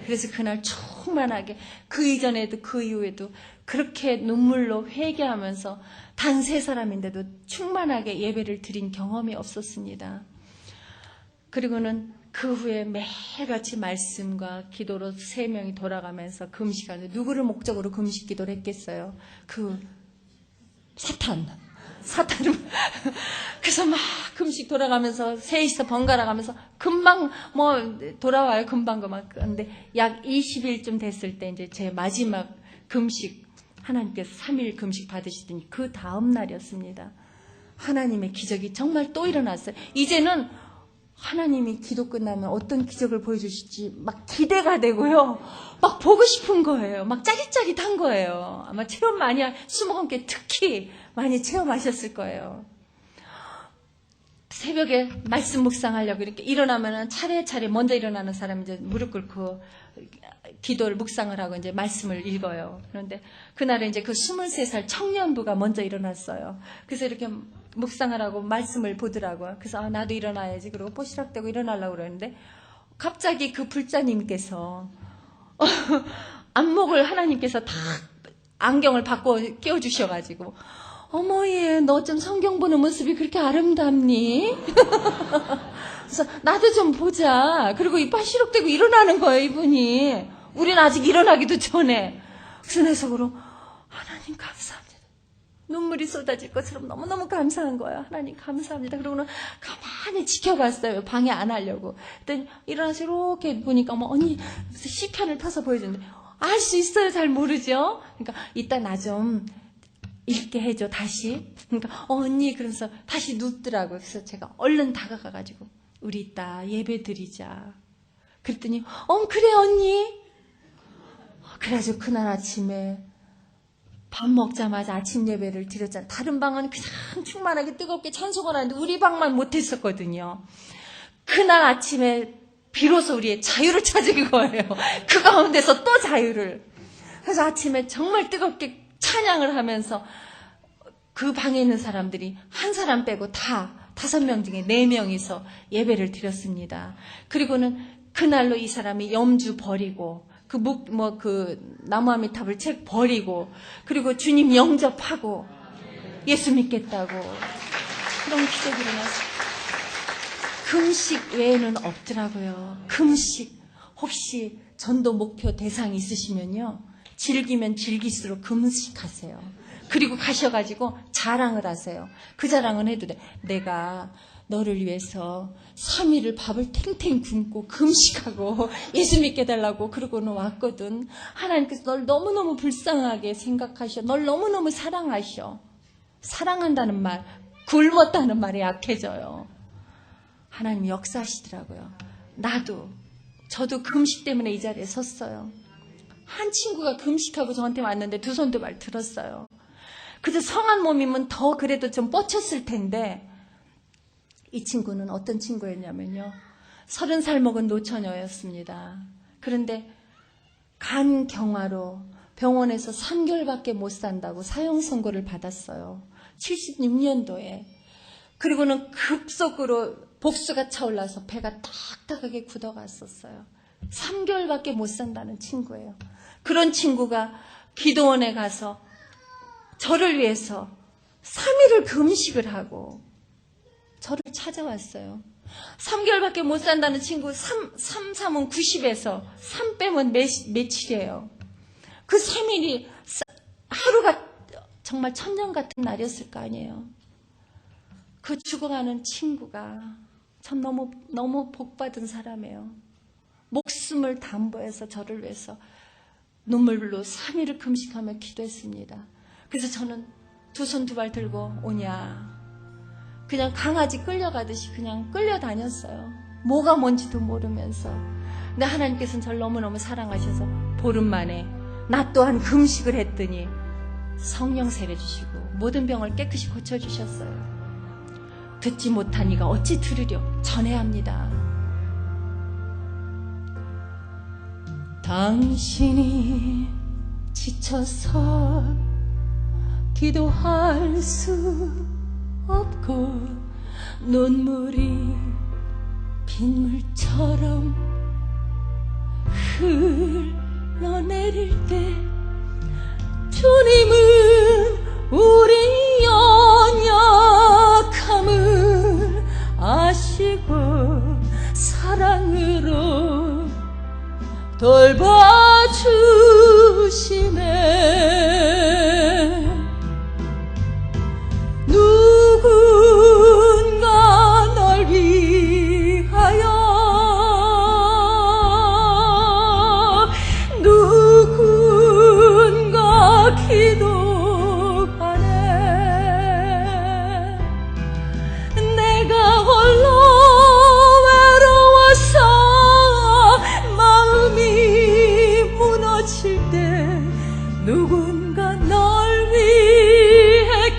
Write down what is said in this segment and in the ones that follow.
그래서 그날 충만하게 그 이전에도 그 이후에도 그렇게 눈물로 회개하면서 단 3사람인데도 충만하게 예배를 드린 경험이 없었습니다. 그리고는 그 후에 매일같이 말씀과 기도로 3명이 돌아가면서 금식하는, 누구를 목적으로 금식 기도를 했겠어요? 그 사탄을. 그래서 막 금식 돌아가면서 셋이서 번갈아 가면서 금방 돌아와요. 금방. 근데 약 20일쯤 됐을 때 이제 제 마지막 금식, 하나님께서 3일 금식 받으시더니 그 다음 날이었습니다. 하나님의 기적이 정말 또 일어났어요. 이제는 하나님이 기도 끝나면 어떤 기적을 보여주실지 막 기대가 되고요. 막 보고 싶은 거예요. 막 짜릿짜릿한 거예요. 아마 체험 많이, 수목원께 특히 많이 체험하셨을 거예요. 새벽에 말씀 묵상하려고 이렇게 일어나면은 차례차례 먼저 일어나는 사람이 이제 무릎 꿇고 기도를 묵상을 하고 이제 말씀을 읽어요. 그런데 그날에 이제 그 23살 청년부가 먼저 일어났어요. 그래서 이렇게 묵상을 하고 말씀을 보더라고요. 그래서 나도 일어나야지. 그러고 뽀시락대고 일어나려고 그러는데 갑자기 그 불자님께서 안목을 하나님께서 다 안경을 바꿔 끼워주셔가지고, 어머, 얘, 너 좀 성경 보는 모습이 그렇게 아름답니? 그래서 나도 좀 보자. 그리고 이 빠시록대고 일어나는 거예요, 이분이. 우린 아직 일어나기도 전에. 그래서 내 속으로 하나님 감사합니다. 눈물이 쏟아질 것처럼 너무너무 감사한 거예요. 하나님 감사합니다. 그러고는 가만히 지켜봤어요. 방해 안 하려고. 그랬더니 일어나서 이렇게 보니까 언니 시편을 펴서 보여주는데 알 수 있어요. 잘 모르죠. 그러니까 이따 나 좀 읽게 해줘 다시. 그러니까 언니 그러면서 다시 눕더라고요. 그래서 제가 얼른 다가가가지고 우리 이따 예배 드리자. 그랬더니 그래 언니. 그래가지고 그날 아침에 밥 먹자마자 아침 예배를 드렸잖아요. 다른 방은 그냥 충만하게 뜨겁게 찬송을 하는데 우리 방만 못했었거든요. 그날 아침에 비로소 우리의 자유를 찾은 거예요. 그 가운데서 또 자유를. 그래서 아침에 정말 뜨겁게 찬양을 하면서 그 방에 있는 사람들이 한 사람 빼고 다 5명 중에 4명이서 예배를 드렸습니다. 그리고는 그날로 이 사람이 염주 버리고 그 나무아미탑을 책 버리고 그리고 주님 영접하고 예수 믿겠다고 그런 기적이 일어났어요. 금식 외에는 없더라고요. 금식. 혹시 전도 목표 대상 있으시면요, 즐기면 즐길수록 금식하세요. 그리고 가셔가지고 자랑을 하세요. 그 자랑은 해도 돼. 내가 너를 위해서 3일을 밥을 탱탱 굶고 금식하고 예수 믿게 해달라고 그러고는 왔거든. 하나님께서 널 너무너무 불쌍하게 생각하셔. 널 너무너무 사랑하셔. 사랑한다는 말, 굶었다는 말에 약해져요. 하나님이 역사하시더라고요. 저도 금식 때문에 이 자리에 섰어요. 한 친구가 금식하고 저한테 왔는데 2손 2발 들었어요. 그래서 성한 몸이면 더 그래도 좀 뻗쳤을 텐데, 이 친구는 어떤 친구였냐면요, 30살 먹은 노처녀였습니다. 그런데 간경화로 병원에서 3개월밖에 못 산다고 사형 선고를 받았어요. 76년도에. 그리고는 급속으로 복수가 차올라서 배가 딱딱하게 굳어갔었어요. 3개월밖에 못 산다는 친구예요. 그런 친구가 기도원에 가서 저를 위해서 3일을 금식을 하고 저를 찾아왔어요. 3개월밖에 못 산다는 친구, 3은 90에서 3 빼면 며칠이에요. 그 3일이 하루가 정말 천년 같은 날이었을 거 아니에요. 그 죽어가는 친구가 참 너무 복받은 사람이에요. 목숨을 담보해서 저를 위해서 눈물로 3일을 금식하며 기도했습니다. 그래서 저는 2손 2발 들고 오냐, 그냥 강아지 끌려가듯이 그냥 끌려다녔어요. 뭐가 뭔지도 모르면서. 근데 하나님께서는 저를 너무너무 사랑하셔서 보름 만에 나 또한 금식을 했더니 성령 세례 주시고 모든 병을 깨끗이 고쳐주셨어요. 듣지 못한 이가 어찌 들으려? 전해야 합니다. 당신이 지쳐서 기도할 수 없고 눈물이 빗물처럼 흘러내릴 때 주님은 우리 연약함을 아시고 사랑으로 돌봐주시네. 누군가 널 위하여 누군가 기도하네. 내가 홀로 외로워서 마음이 무너질 때 누군가 널 위해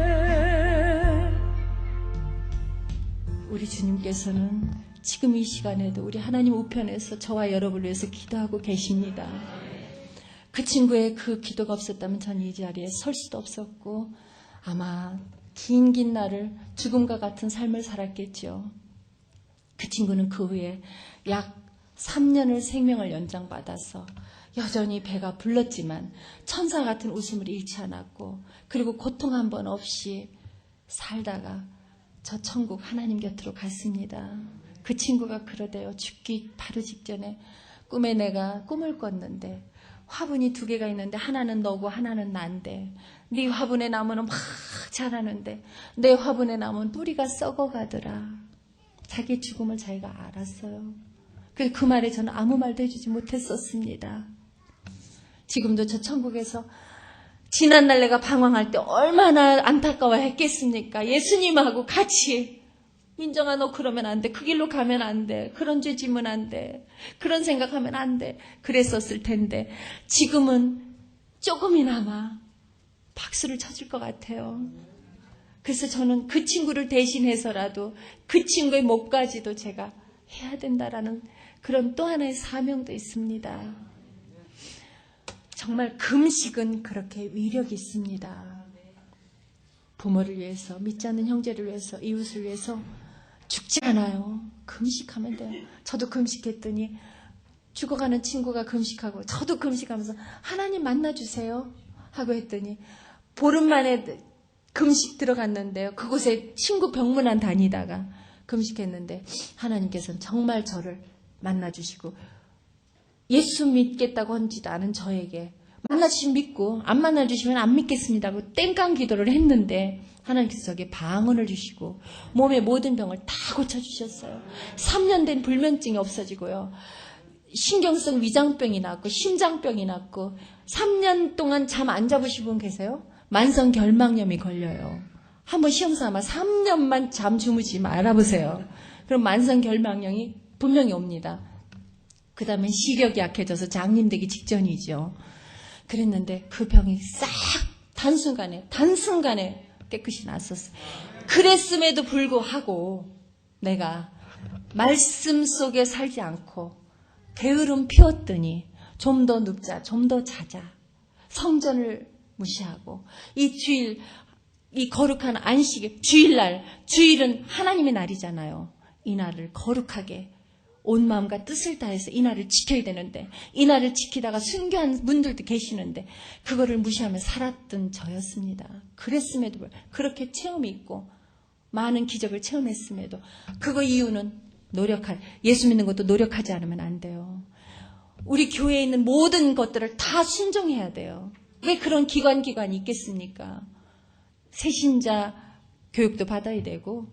기도하네. 우리 주님께서는 지금 이 시간에도 우리 하나님 우편에서 저와 여러분을 위해서 기도하고 계십니다. 그 친구의 그 기도가 없었다면 전 이 자리에 설 수도 없었고 아마 긴 날을 죽음과 같은 삶을 살았겠죠. 그 친구는 그 후에 약 3년을 생명을 연장받아서 여전히 배가 불렀지만 천사 같은 웃음을 잃지 않았고 그리고 고통 한 번 없이 살다가 저 천국 하나님 곁으로 갔습니다. 그 친구가 그러대요. 죽기 바로 직전에 꿈에 내가 꿈을 꿨는데 화분이 2개가 있는데 하나는 너고 하나는 난데 네 화분의 나무는 막 자라는데 내 화분의 나무는 뿌리가 썩어가더라. 자기 죽음을 자기가 알았어요. 그래서 그 말에 저는 아무 말도 해주지 못했었습니다. 지금도 저 천국에서 지난날 내가 방황할 때 얼마나 안타까워했겠습니까? 예수님하고 같이 민정아 너 그러면 안 돼. 그 길로 가면 안 돼. 그런 죄 지면 안 돼. 그런 생각하면 안 돼. 그랬었을 텐데 지금은 조금이나마 박수를 쳐줄 것 같아요. 그래서 저는 그 친구를 대신해서라도 그 친구의 몫까지도 제가 해야 된다라는 그런 또 하나의 사명도 있습니다. 정말 금식은 그렇게 위력이 있습니다. 부모를 위해서, 믿지 않는 형제를 위해서, 이웃을 위해서 죽지 않아요. 금식하면 돼요. 저도 금식했더니 죽어가는 친구가 금식하고 저도 금식하면서 하나님 만나주세요 하고 했더니 보름 만에 금식 들어갔는데요. 그곳에 친구 병문안 다니다가 금식했는데 하나님께서는 정말 저를 만나주시고 예수 믿겠다고 한지도 않은 저에게 만나주시면 믿고 안 만나주시면 안 믿겠습니다 하고 땡깡 기도를 했는데 하나님께서 저에게 방언을 주시고 몸의 모든 병을 다 고쳐주셨어요. 3년 된 불면증이 없어지고요. 신경성 위장병이 났고 심장병이 났고 3년 동안 잠 안 잡으신 분 계세요? 만성 결막염이 걸려요. 한번 시험 삼아 3년만 잠 주무지 말아보세요. 그럼 만성 결막염이 분명히 옵니다. 그 다음에 시력이 약해져서 장님되기 직전이죠. 그랬는데 그 병이 싹 단순간에 깨끗이 났었어요. 그랬음에도 불구하고 내가 말씀 속에 살지 않고 게으름 피웠더니 좀 더 눕자, 좀 더 자자. 성전을 무시하고 이 주일, 이 거룩한 안식일, 주일은 하나님의 날이잖아요. 이 날을 거룩하게 온 마음과 뜻을 다해서 이 날을 지켜야 되는데 이 날을 지키다가 순교한 분들도 계시는데 그거를 무시하며 살았던 저였습니다. 그랬음에도 그렇게 체험이 있고 많은 기적을 체험했음에도 그거 이유는 예수 믿는 것도 노력하지 않으면 안 돼요. 우리 교회에 있는 모든 것들을 다 순종해야 돼요. 왜 그런 기관이 있겠습니까? 새신자 교육도 받아야 되고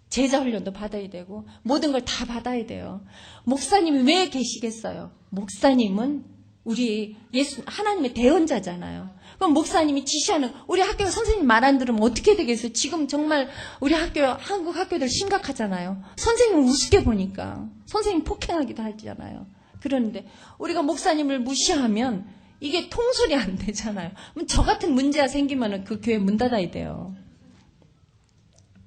제자 훈련도 받아야 되고 모든 걸 다 받아야 돼요. 목사님이 왜 계시겠어요? 목사님은 우리 하나님의 대언자잖아요. 그럼 목사님이 지시하는 우리 학교 선생님 말 안 들으면 어떻게 되겠어요? 지금 정말 우리 한국 학교들 심각하잖아요. 선생님을 우습게 보니까 선생님 폭행하기도 하잖아요. 그런데 우리가 목사님을 무시하면 이게 통솔이 안 되잖아요. 그럼 저 같은 문제가 생기면 그 교회 문 닫아야 돼요.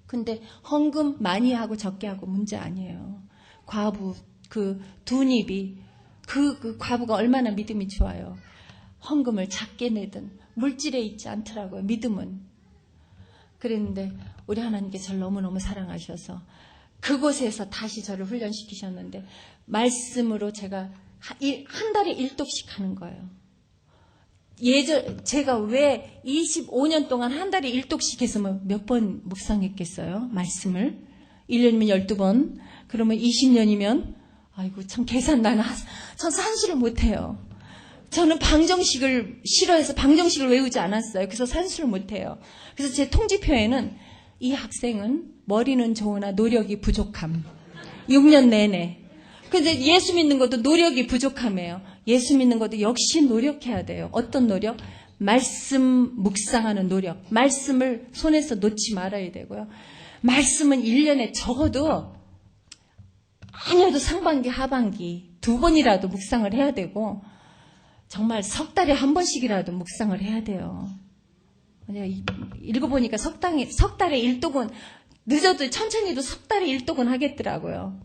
근데 헌금 많이 하고 적게 하고 문제 아니에요. 과부 그 두닙이 그 과부가 얼마나 믿음이 좋아요. 헌금을 작게 내든 물질에 있지 않더라고요. 믿음은. 그랬는데 우리 하나님께서 저를 너무너무 사랑하셔서 그곳에서 다시 저를 훈련시키셨는데 말씀으로 제가 한 달에 1독씩 하는 거예요. 제가 왜 25년 동안 한 달에 1독씩 해서 몇 번 묵상했겠어요? 말씀을. 1년이면 12번. 그러면 20년이면, 아이고, 참 계산 전 산수를 못해요. 저는 방정식을 싫어해서 방정식을 외우지 않았어요. 그래서 산수를 못해요. 그래서 제 통지표에는 이 학생은 머리는 좋으나 노력이 부족함. 6년 내내. 근데 예수 믿는 것도 노력이 부족함이에요. 예수 믿는 것도 역시 노력해야 돼요. 어떤 노력? 말씀 묵상하는 노력. 말씀을 손에서 놓지 말아야 되고요. 말씀은 1년에 적어도 아니어도 상반기, 하반기 2번이라도 묵상을 해야 되고 정말 석 달에 한 번씩이라도 묵상을 해야 돼요. 읽어보니까 석 달에 1독은 늦어도 천천히도 석 달에 1독은 하겠더라고요.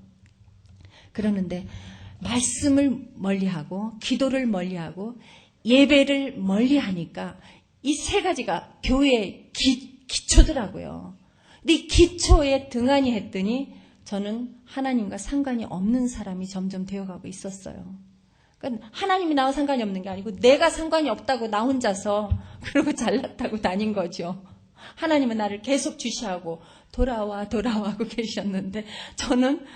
그러는데 말씀을 멀리하고 기도를 멀리하고 예배를 멀리하니까 이 세 가지가 교회의 기초더라고요. 근데 이 기초에 등한히 했더니 저는 하나님과 상관이 없는 사람이 점점 되어가고 있었어요. 그러니까 하나님이 나와 상관이 없는 게 아니고 내가 상관이 없다고 나 혼자서 그러고 잘났다고 다닌 거죠. 하나님은 나를 계속 주시하고 돌아와 하고 계셨는데 저는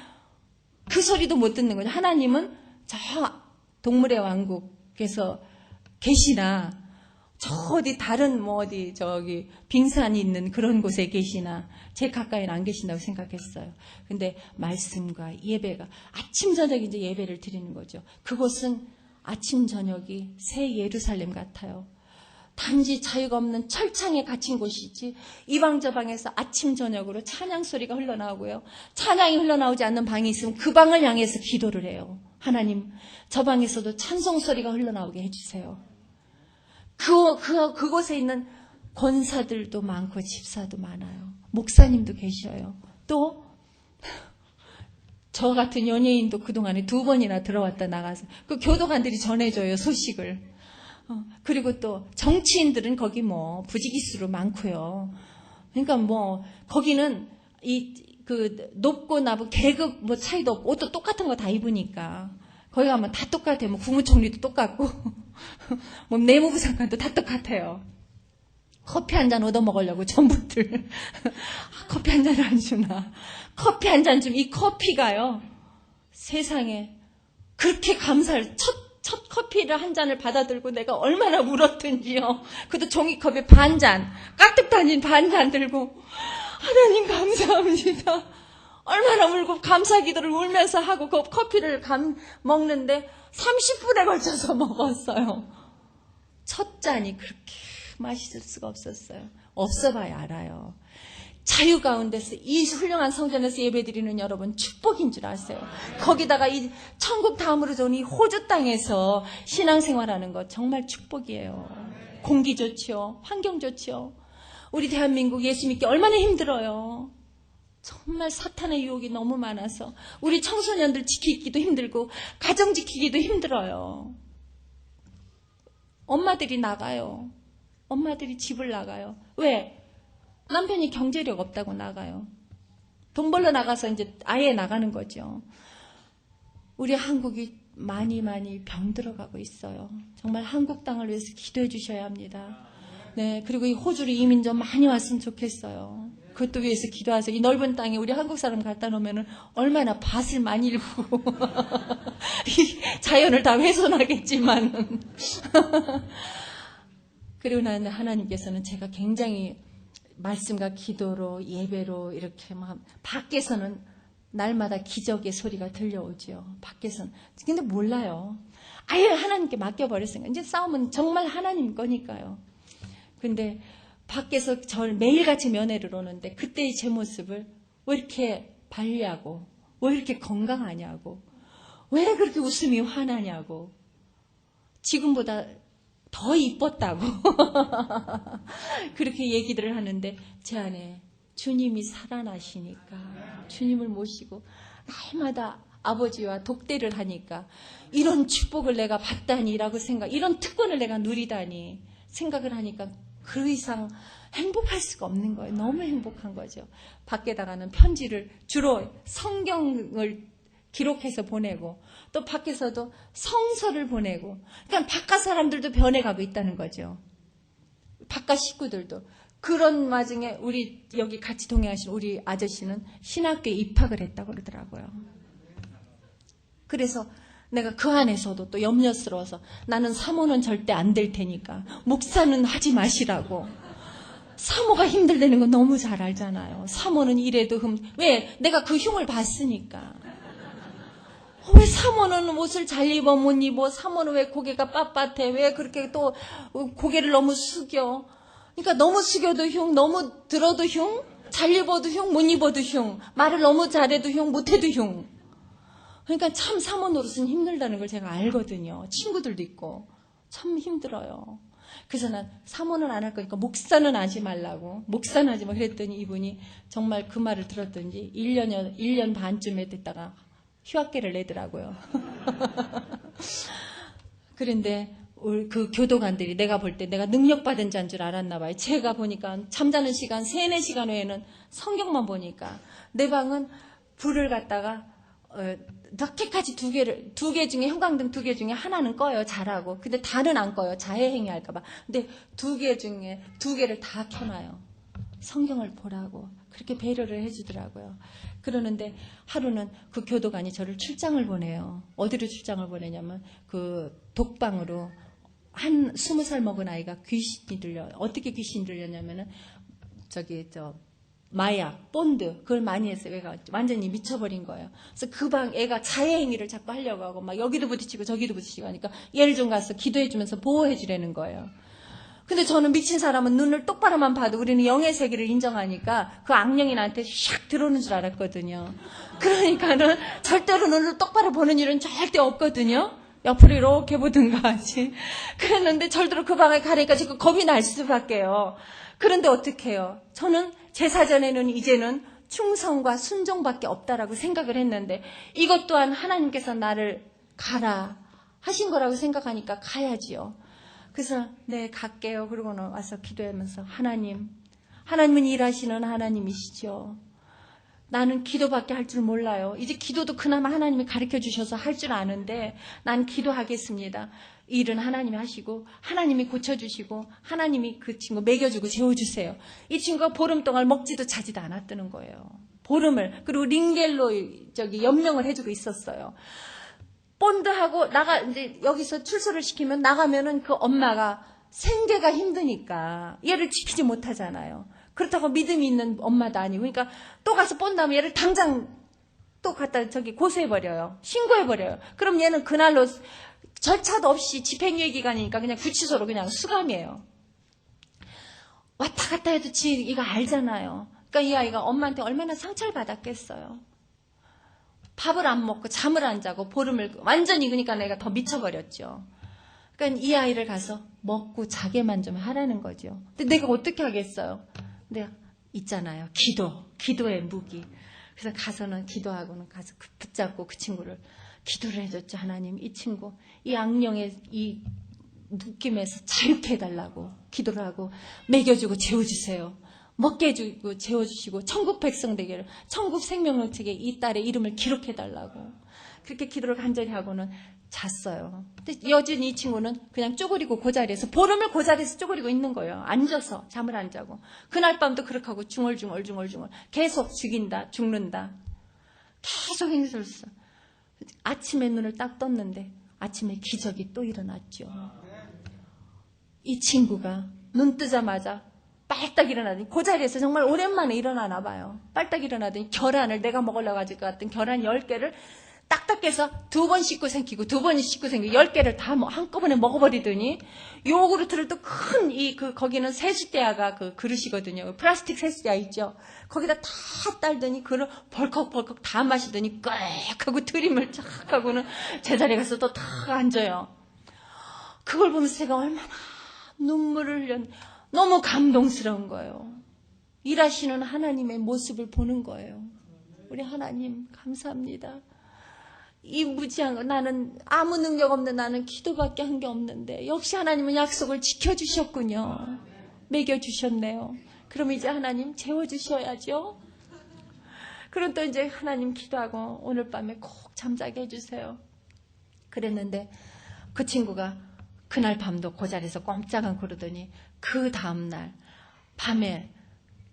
그 소리도 못 듣는 거죠. 하나님은 저 동물의 왕국에서 계시나 저 어디 다른 저기 빙산이 있는 그런 곳에 계시나 제 가까이는 안 계신다고 생각했어요. 근데 말씀과 예배가 아침 저녁 이제 예배를 드리는 거죠. 그곳은 아침 저녁이 새 예루살렘 같아요. 단지 자유가 없는 철창에 갇힌 곳이지 이방 저 방에서 아침 저녁으로 찬양 소리가 흘러나오고요. 찬양이 흘러나오지 않는 방이 있으면 그 방을 향해서 기도를 해요. 하나님 저 방에서도 찬송 소리가 흘러나오게 해주세요. 그곳에 있는 권사들도 많고 집사도 많아요. 목사님도 계셔요. 또 저 같은 연예인도 그동안에 2번이나 들어왔다 나가서 그 교도관들이 전해줘요, 소식을. 그리고 또 정치인들은 거기 부지기수로 많고요. 그러니까 거기는 높고 낮고 계급 차이도 없고 옷도 똑같은 거 다 입으니까 거기 가면 다 똑같아요. 국무총리도 똑같고 내무부 장관도 다 똑같아요. 커피 한 잔 얻어 먹으려고 전부들 커피 한 잔을 안 주나. 커피 한 잔 좀 이 커피가요. 세상에 그렇게 감사를 첫 커피를 한 잔을 받아들고 내가 얼마나 울었든지요. 그것도 종이컵에 반잔, 가득 다닌 반잔 들고 하나님 감사합니다. 얼마나 울고 감사 기도를 울면서 하고 그 커피를 먹는데 30분에 걸쳐서 먹었어요. 첫 잔이 그렇게 맛있을 수가 없었어요. 없어봐야 알아요. 자유 가운데서 이 훌륭한 성전에서 예배드리는 여러분 축복인 줄 아세요. 거기다가 이 천국 다음으로 좋은 이 호주 땅에서 신앙생활하는 것 정말 축복이에요. 공기 좋죠. 환경 좋죠. 우리 대한민국 예수 믿기 얼마나 힘들어요. 정말 사탄의 유혹이 너무 많아서 우리 청소년들 지키기도 힘들고 가정 지키기도 힘들어요. 엄마들이 나가요. 엄마들이 집을 나가요. 왜? 남편이 경제력 없다고 나가요. 돈 벌러 나가서 이제 아예 나가는 거죠. 우리 한국이 많이 병들어가고 있어요. 정말 한국 땅을 위해서 기도해 주셔야 합니다. 네, 그리고 이 호주로 이민 좀 많이 왔으면 좋겠어요. 그것도 위해서 기도하세요. 이 넓은 땅에 우리 한국 사람 갖다 놓으면 얼마나 밭을 많이 일구고 자연을 다 훼손하겠지만 그리고 나는 하나님께서는 제가 굉장히 말씀과 기도로 예배로 이렇게 밖에서는 날마다 기적의 소리가 들려오죠. 밖에서는. 근데 몰라요. 아예 하나님께 맡겨버렸으니까. 이제 싸움은 정말 하나님 거니까요. 근데 밖에서 저를 매일같이 면회를 오는데 그때의 제 모습을 왜 이렇게 발리하고 왜 이렇게 건강하냐고 왜 그렇게 웃음이 환하냐고 지금보다 더 이뻤다고 그렇게 얘기들을 하는데 제 안에 주님이 살아나시니까 주님을 모시고 날마다 아버지와 독대를 하니까 이런 축복을 내가 받다니라고 이런 특권을 내가 누리다니 생각을 하니까 그 이상 행복할 수가 없는 거예요. 너무 행복한 거죠. 밖에다가는 편지를 주로 성경을 기록해서 보내고 또 밖에서도 성서를 보내고 그러니까 바깥 사람들도 변해가고 있다는 거죠. 바깥 식구들도. 그런 와중에 우리 여기 같이 동행하신 우리 아저씨는 신학교에 입학을 했다고 그러더라고요. 그래서 내가 그 안에서도 또 염려스러워서 나는 사모는 절대 안 될 테니까 목사는 하지 마시라고. 사모가 힘들다는 거 너무 잘 알잖아요. 사모는 이래도 왜? 내가 그 흉을 봤으니까. 왜 사모는 옷을 잘 입어 못 입어? 사모는 왜 고개가 빳빳해? 왜 그렇게 또 고개를 너무 숙여? 그러니까 너무 숙여도 흉, 너무 들어도 흉, 잘 입어도 흉, 못 입어도 흉, 말을 너무 잘해도 흉, 못해도 흉. 그러니까 참 사모 노릇은 힘들다는 걸 제가 알거든요. 친구들도 있고 참 힘들어요. 그래서 난 사모는 안 할 거니까 목사는 하지 말라고. 목사는 하지 마. 그랬더니 이분이 정말 그 말을 들었던지 1년 반쯤에 됐다가 휴학계를 내더라고요. 그런데 그 교도관들이 내가 볼 때 내가 능력받은 자인 줄 알았나 봐요. 제가 보니까 잠자는 시간 3, 4시간 외에는 성경만 보니까 내 방은 불을 갖다가 늦게까지 두 개 중에 형광등 2개 중에 하나는 꺼요. 잘하고. 근데 다는 안 꺼요. 자해행위 할까봐. 근데 2개 중에 2개를 다 켜놔요. 성경을 보라고. 그렇게 배려를 해주더라고요. 그러는데 하루는 그 교도관이 저를 출장을 보내요. 어디로 출장을 보내냐면 그 독방으로 한 20살 먹은 아이가 귀신이 들려. 어떻게 귀신이 들렸냐면은 마약, 본드 그걸 많이 했어요. 애가 완전히 미쳐버린 거예요. 그래서 그 방 애가 자해행위를 자꾸 하려고 하고 막 여기도 부딪히고 저기도 부딪히고 하니까 얘를 좀 가서 기도해주면서 보호해주라는 거예요. 근데 저는 미친 사람은 눈을 똑바로만 봐도 우리는 영의 세계를 인정하니까 그 악령이 나한테 샥 들어오는 줄 알았거든요. 그러니까는 절대로 눈을 똑바로 보는 일은 절대 없거든요. 옆으로 이렇게 보든가 하지. 그랬는데 절대로 그 방에 가니까 지금 겁이 날 수밖에요. 그런데 어떻게 해요? 저는 제 사전에는 이제는 충성과 순종밖에 없다라고 생각을 했는데 이것 또한 하나님께서 나를 가라 하신 거라고 생각하니까 가야지요. 그래서 네 갈게요. 그러고는 와서 기도하면서 하나님은 일하시는 하나님이시죠. 나는 기도밖에 할 줄 몰라요. 이제 기도도 그나마 하나님이 가르쳐 주셔서 할 줄 아는데 난 기도하겠습니다. 일은 하나님이 하시고 하나님이 고쳐주시고 하나님이 그 친구 먹여주고 재워주세요. 이 친구가 보름 동안 먹지도 자지도 않았다는 거예요. 보름을. 그리고 링겔로 연명을 해주고 있었어요. 본드하고 이제 여기서 출소를 시키면 나가면은 그 엄마가 생계가 힘드니까 얘를 지키지 못하잖아요. 그렇다고 믿음이 있는 엄마도 아니고. 그러니까 또 가서 본다면 얘를 당장 또 갖다 고소해버려요. 신고해버려요. 그럼 얘는 그날로 절차도 없이 집행유예 기간이니까 그냥 구치소로 그냥 수감이에요. 왔다 갔다 해도 이거 알잖아요. 그러니까 이 아이가 엄마한테 얼마나 상처를 받았겠어요. 밥을 안 먹고 잠을 안 자고 보름을 완전히. 그러니까 내가 더 미쳐버렸죠. 그러니까 이 아이를 가서 먹고 자게만 좀 하라는 거죠. 근데 내가 어떻게 하겠어요? 근데 있잖아요. 기도의 무기. 그래서 가서는 기도하고는 가서 붙잡고 그 친구를 기도를 해줬죠. 하나님, 이 친구 이 악령의 이 묶임에서 자유케 해달라고 기도를 하고 먹여주고 재워주세요. 먹게 해주고 재워주시고 천국 백성 되기를, 천국 생명책에 이 딸의 이름을 기록해달라고 그렇게 기도를 간절히 하고는 잤어요. 근데 여전히 이 친구는 그냥 쪼그리고 그 자리에서 보름을 그 자리에서 쪼그리고 있는 거예요. 앉아서 잠을 안 자고. 그날 밤도 그렇게 하고 중얼중얼 계속 죽는다. 계속 행설했어. 아침에 눈을 딱 떴는데 아침에 기적이 또 일어났죠. 이 친구가 눈 뜨자마자 빨딱 일어나더니 그 자리에서 정말 오랜만에 일어나나 봐요. 빨딱 일어나더니 계란을 내가 먹으려고 가지고 갔던 계란 10개를 딱딱 깨서 2번 씻고 생기고 2번 씻고 생기고 10개를 다 한꺼번에 먹어버리더니 요구르트를 또 큰 거기는 세수대야가 그 그릇이거든요. 플라스틱 세수대야 있죠. 거기다 다 딸더니 그걸 벌컥벌컥 다 마시더니 꽥 하고 트림을 착 하고는 제자리에 가서 또 탁 앉아요. 그걸 보면서 제가 얼마나 눈물을 흘렸. 너무 감동스러운 거예요. 일하시는 하나님의 모습을 보는 거예요. 우리 하나님 감사합니다. 이 무지한 나는 아무 능력 없는 나는 기도밖에 한 게 없는데 역시 하나님은 약속을 지켜주셨군요. 먹여주셨네요. 그럼 이제 하나님 재워주셔야죠. 그럼 또 이제 하나님 기도하고 오늘 밤에 꼭 잠자게 해주세요. 그랬는데 그 친구가 그날 밤도 그 자리에서 꼼짝 않고 그러더니 그 다음날 밤에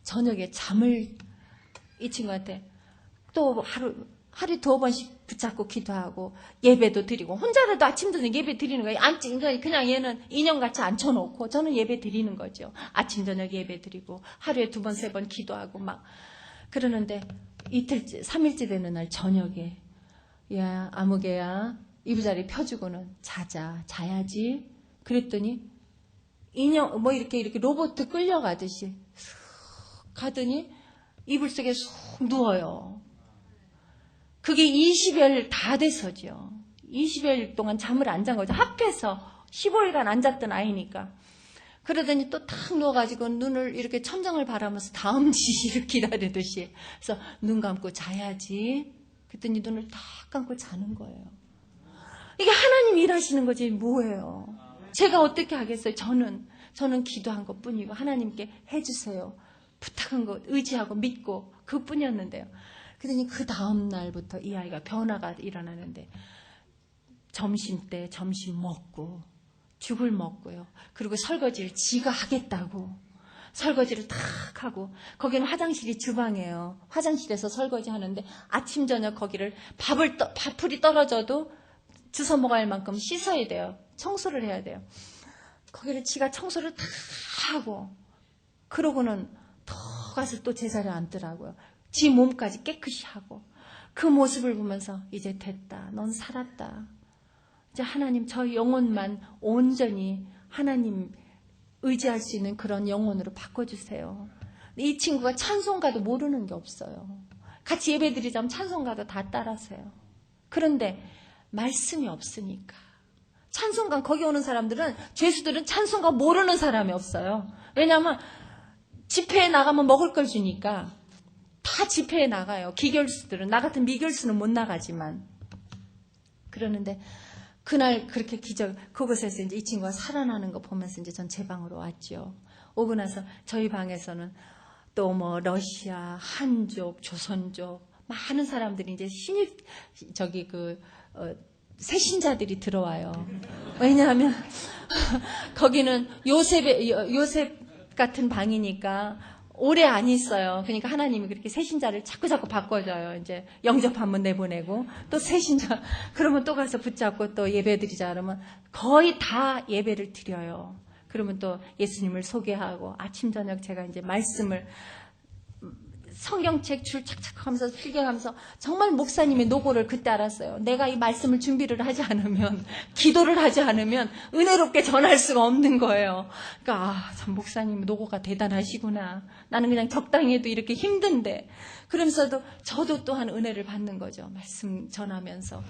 저녁에 잠을 이 친구한테 또 하루에 2번씩 붙잡고 기도하고 예배도 드리고 혼자라도 아침 저녁 예배 드리는 거예요. 그냥 얘는 인형같이 앉혀놓고 저는 예배 드리는 거죠. 아침 저녁 예배 드리고 하루에 2번 3번 기도하고 막 그러는데 이틀째 3일째 되는 날 저녁에 야 아무개야 이부자리 펴주고는 자야지. 그랬더니 인형 이렇게 로봇 끌려가듯이 쑥 가더니 이불 속에 쑥 누워요. 그게 20여일 다 돼서죠. 20여일 동안 잠을 안 잔 거죠. 합해서 15일간 안 잤던 아이니까. 그러더니 또 탁 누워가지고 눈을 이렇게 천장을 바라면서 다음 지시를 기다리듯이. 그래서 눈 감고 자야지. 그랬더니 눈을 딱 감고 자는 거예요. 이게 하나님 일하시는 거지 뭐예요. 제가 어떻게 하겠어요. 저는 기도한 것뿐이고 하나님께 해주세요. 부탁한 것 의지하고 믿고 그뿐이었는데요. 그러더니 그 다음 날부터 이 아이가 변화가 일어나는데 점심때 점심 먹고 죽을 먹고요. 그리고 설거지를 지가 하겠다고 설거지를 탁 하고 거기는 화장실이 주방이에요. 화장실에서 설거지 하는데 아침 저녁 거기를 밥풀이 떨어져도 주워 먹어야 할 만큼 씻어야 돼요. 청소를 해야 돼요. 거기를 지가 청소를 다 하고 그러고는 더 가서 또 제자리에 앉더라고요. 지 몸까지 깨끗이 하고 그 모습을 보면서 이제 됐다. 넌 살았다. 이제 하나님 저 영혼만 온전히 하나님 의지할 수 있는 그런 영혼으로 바꿔주세요. 이 친구가 찬송가도 모르는 게 없어요. 같이 예배드리자면 찬송가도 다 따라서요. 그런데 말씀이 없으니까 찬송가 거기 오는 사람들은 죄수들은 찬송가 모르는 사람이 없어요. 왜냐하면 집회에 나가면 먹을 걸 주니까 다 집회에 나가요. 기결수들은 나 같은 미결수는 못 나가지만 그러는데 그날 그렇게 그곳에서 이제 이 친구가 살아나는 거 보면서 이제 전 제 방으로 왔죠. 오고 나서 저희 방에서는 또 러시아, 한족, 조선족 많은 사람들이 이제 새신자들이 들어와요. 왜냐하면 거기는 요셉 같은 방이니까 오래 안 있어요. 그러니까 하나님이 그렇게 새신자를 자꾸 바꿔줘요. 이제 영접 한번 내보내고 또 새신자 그러면 또 가서 붙잡고 또 예배드리자 그러면 거의 다 예배를 드려요. 그러면 또 예수님을 소개하고 아침 저녁 제가 이제 말씀을 성경책 줄 착착 하면서 필기하면서 정말 목사님의 노고를 그때 알았어요. 내가 이 말씀을 준비를 하지 않으면 기도를 하지 않으면 은혜롭게 전할 수가 없는 거예요. 그러니까 참 목사님 노고가 대단하시구나. 나는 그냥 적당히 해도 이렇게 힘든데 그러면서도 저도 또한 은혜를 받는 거죠. 말씀 전하면서.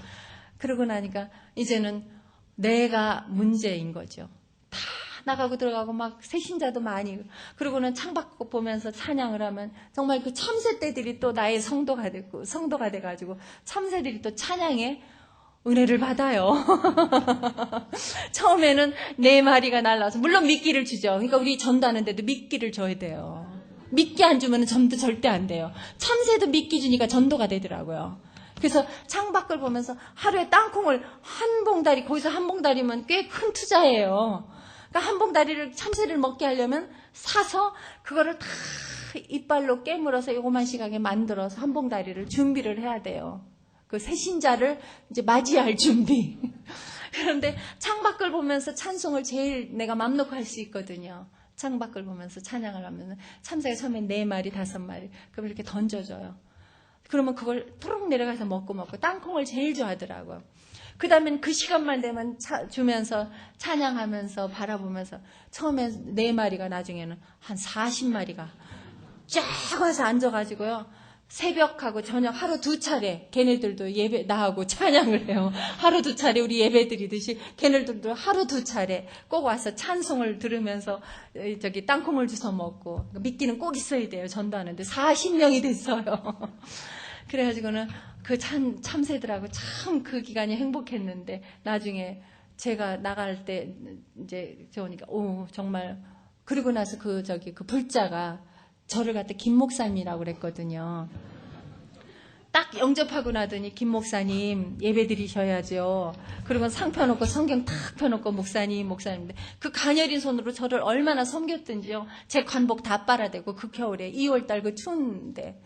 그러고 나니까 이제는 내가 문제인 거죠. 다 나가고 들어가고 막 새신자도 많이 그러고는 창밖 보면서 찬양을 하면 정말 그 참새떼들이 또 나의 성도가 돼가지고 참새들이 또 찬양에 은혜를 받아요. 처음에는 4마리가 날라와서 물론 미끼를 주죠. 그러니까 우리 전도하는데도 미끼를 줘야 돼요. 미끼 안 주면 전도 절대 안 돼요. 참새도 미끼 주니까 전도가 되더라고요. 그래서 창밖을 보면서 하루에 땅콩을 한 봉다리 거기서 한 봉다리면 꽤 큰 투자예요. 그러니까 한 봉다리를 참새를 먹게 하려면 사서 그거를 다 이빨로 깨물어서 요거만 시각에 만들어서 한 봉다리를 준비를 해야 돼요. 그 새신자를 이제 맞이할 준비. 그런데 창밖을 보면서 찬송을 제일 내가 맘 놓고 할 수 있거든요. 창밖을 보면서 찬양을 하면 참새가 처음에 4마리, 5마리 그럼 이렇게 던져줘요. 그러면 그걸 푸르륵 내려가서 먹고 땅콩을 제일 좋아하더라고요. 그 다음엔 그 시간만 되면 주면서 찬양하면서 바라보면서 처음에 4마리가 나중에는 한 40마리가 쫙 와서 앉아가지고요. 새벽하고 저녁 하루 2차례 걔네들도 예배 나하고 찬양을 해요. 하루 2차례 우리 예배 드리듯이 걔네들도 하루 2차례 꼭 와서 찬송을 들으면서 땅콩을 주워 먹고 미끼는 꼭 있어야 돼요. 전도하는데 40명이 됐어요. 그래가지고는 그 참새들하고 참 그 기간이 행복했는데 나중에 제가 나갈 때 이제 저오니까 정말 그리고 나서 그 불자가 저를 갖다 김 목사님이라고 그랬거든요. 딱 영접하고 나더니 김 목사님 예배 드리셔야죠. 그리고 상 펴놓고 성경 탁 펴놓고 목사님인데 그 가녀린 손으로 저를 얼마나 섬겼든지요. 제 관복 다 빨아대고 그 겨울에 2월달 그 추운데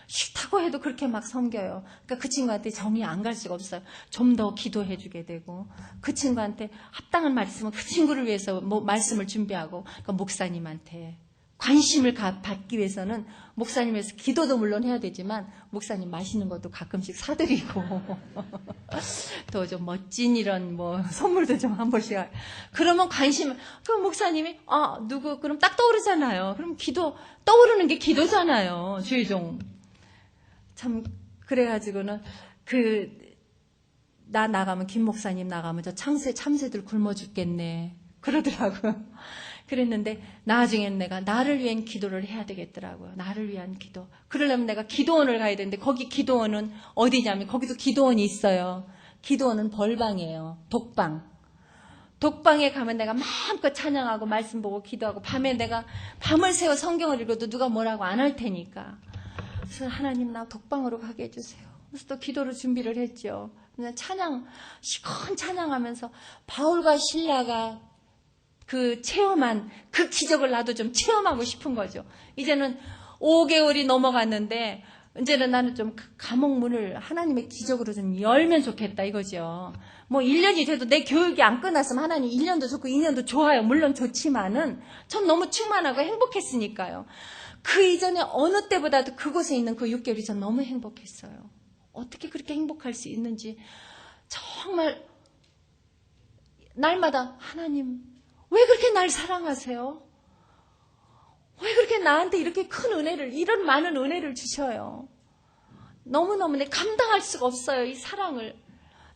싫다고 해도 그렇게 막 섬겨요. 그러니까 그 친구한테 정이 안 갈 수가 없어요. 좀 더 기도해 주게 되고 그 친구한테 합당한 말씀은 그 친구를 위해서 말씀을 준비하고 그러니까 목사님한테 관심을 받기 위해서는 목사님에서 기도도 물론 해야 되지만 목사님 맛있는 것도 가끔씩 사드리고 또 좀 멋진 이런 선물도 좀 한 번씩 그러면 그럼 목사님이 그럼 딱 떠오르잖아요. 그럼 떠오르는 게 기도잖아요. 주의종 참 그래가지고는 나 나가면 김 목사님 나가면 저 참새들 굶어 죽겠네 그러더라고요. 그랬는데 나중엔 내가 나를 위한 기도를 해야 되겠더라고요. 나를 위한 기도. 그러려면 내가 기도원을 가야 되는데 거기 기도원은 어디냐면 거기도 기도원이 있어요. 기도원은 벌방이에요. 독방에 가면 내가 마음껏 찬양하고 말씀 보고 기도하고 밤에 내가 밤을 새워 성경을 읽어도 누가 뭐라고 안 할 테니까. 그래서 하나님 나 독방으로 가게 해주세요. 그래서 또 기도를 준비를 했죠. 그냥 시큰 찬양하면서 바울과 실라가 체험한 그 기적을 나도 좀 체험하고 싶은 거죠. 이제는 5개월이 넘어갔는데 이제는 나는 좀 감옥 문을 하나님의 기적으로 좀 열면 좋겠다 이거죠. 1년이 돼도 내 교육이 안 끝났으면 하나님 1년도 좋고 2년도 좋아요. 물론 좋지만은 전 너무 충만하고 행복했으니까요. 그 이전에 어느 때보다도 그곳에 있는 그 6개월이 전 너무 행복했어요. 어떻게 그렇게 행복할 수 있는지 정말 날마다 하나님 왜 그렇게 날 사랑하세요? 왜 그렇게 나한테 이렇게 큰 은혜를, 이런 많은 은혜를 주셔요? 너무너무 내 감당할 수가 없어요, 이 사랑을.